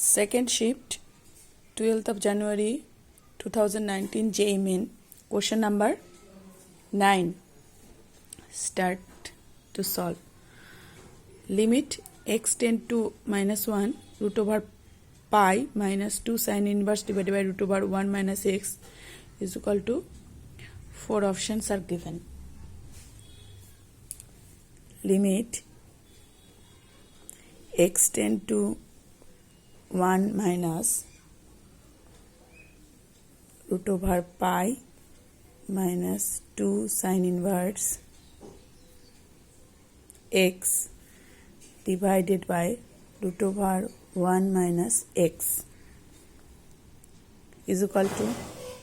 Second shift, 12th of January 2019 JEE Main. Question number 9. Start to solve. Limit x tend to minus 1 root over pi minus 2 sin inverse divided by root over 1 minus x is equal to 4 options are given. Limit x tend to 1 minus root over pi minus 2 sin inverse x divided by root over 1 minus x is equal to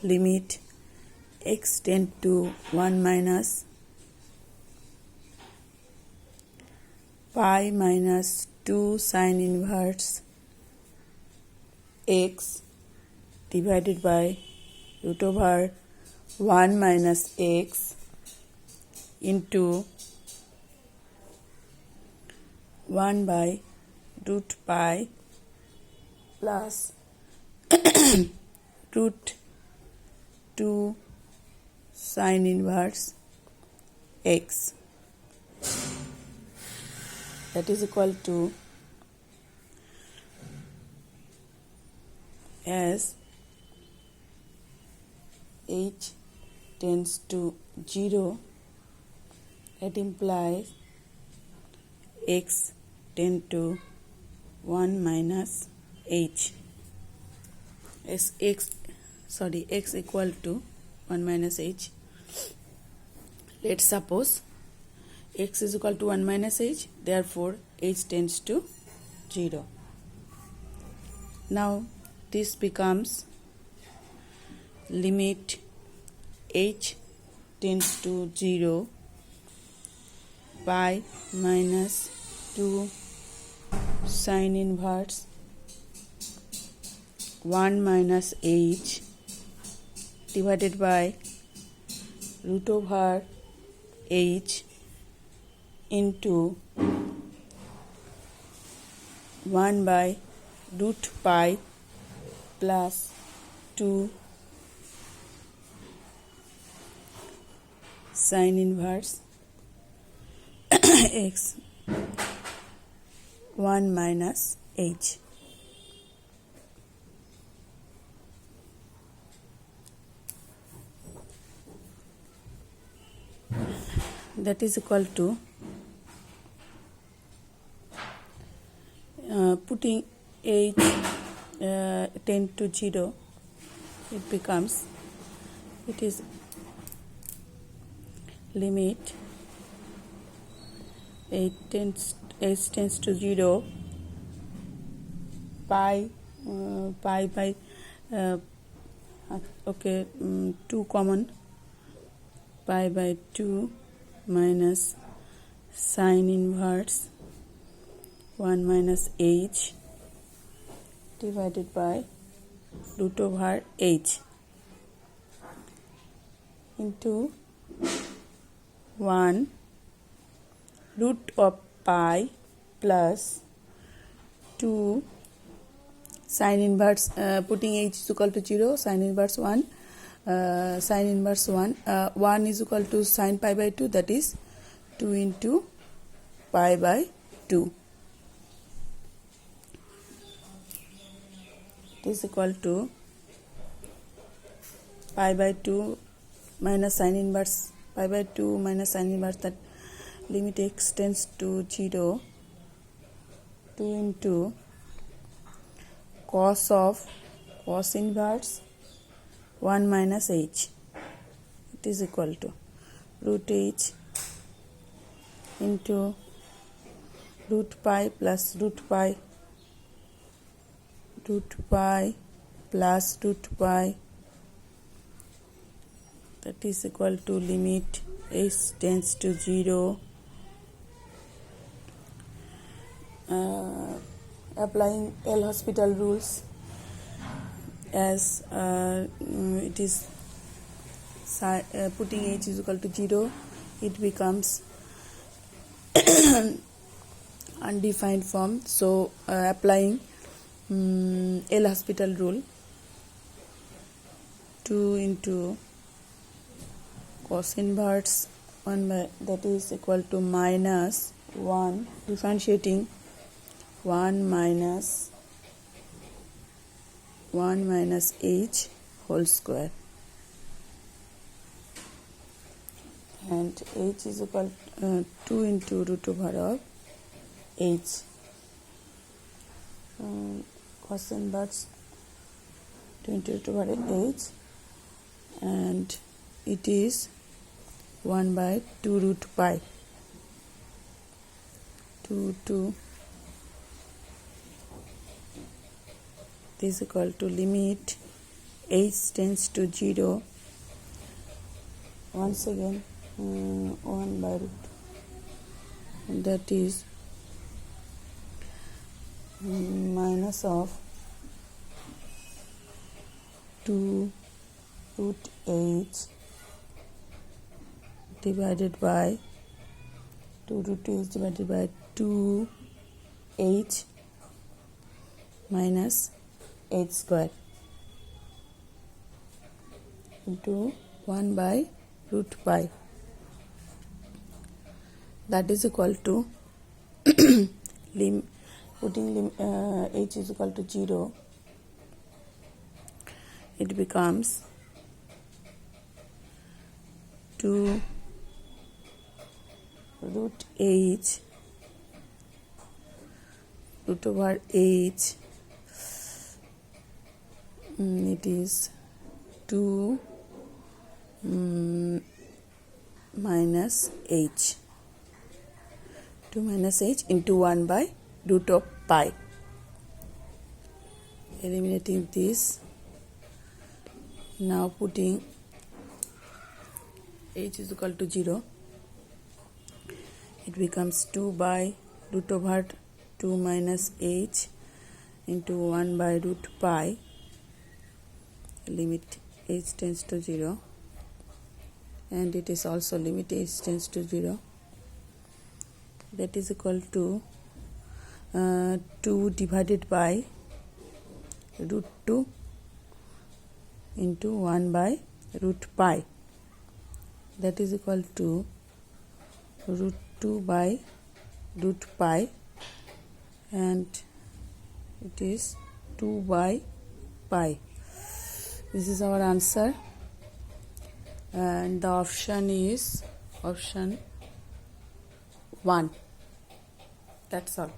limit x tend to 1 minus pi minus 2 sin inverse x divided by root over 1 minus x into 1 by root pi plus root 2 sin inverse x, that is equal to as h tends to 0, that implies x tend to 1 minus h. X equal to 1 minus h. Let's suppose x is equal to 1 minus h, therefore h tends to 0. Now this becomes limit h tends to 0 pi minus 2 sin inverse 1 minus h divided by root over h into 1 by root pi plus 2 sin inverse x 1 minus h. That is equal to putting h tend to 0, it becomes, it is limit h tends to 0 pi by 2 common, pi by 2 minus sin inverse 1 minus h divided by root over h into 1 root of pi plus 2 sin inverse, putting h is equal to 0, sin inverse 1, sin inverse 1 is equal to sin pi by 2, that is 2 into pi by 2. It is equal to pi by 2 minus sin inverse pi by 2 minus sin inverse, that limit x tends to 0, 2 into cos inverse 1 minus h, it is equal to root h into root pi plus root pi plus root pi, that is equal to limit h tends to 0, applying L'Hospital rules, as it is putting h is equal to 0, it becomes undefined form. So applying L hospital rule. 2 into cos inverse 1 by, that is equal to minus 1, differentiating 1 minus h whole square, and h is equal 2 into root over of h. Cos inverse 2 into root over h, and it is 1 by 2 root pi. 2 is equal to limit h tends to 0. Once again 1 by root, and that is minus of 2 root h divided by 2 root h divided by 2h minus h square into 1 by root pi. That is equal to putting h is equal to 0, it becomes 2 root h root over h, it is 2 minus h, 2 minus h into 1 by root of pi. Eliminating this, now putting h is equal to 0, it becomes 2 by root over 2 minus h into 1 by root pi. Limit h tends to 0, and it is also limit h tends to 0. That is equal to 2 divided by root 2 into 1 by root pi. That is equal to root 2 by root pi, and it is 2 by pi. This is our answer, and the option is option 1. That's all.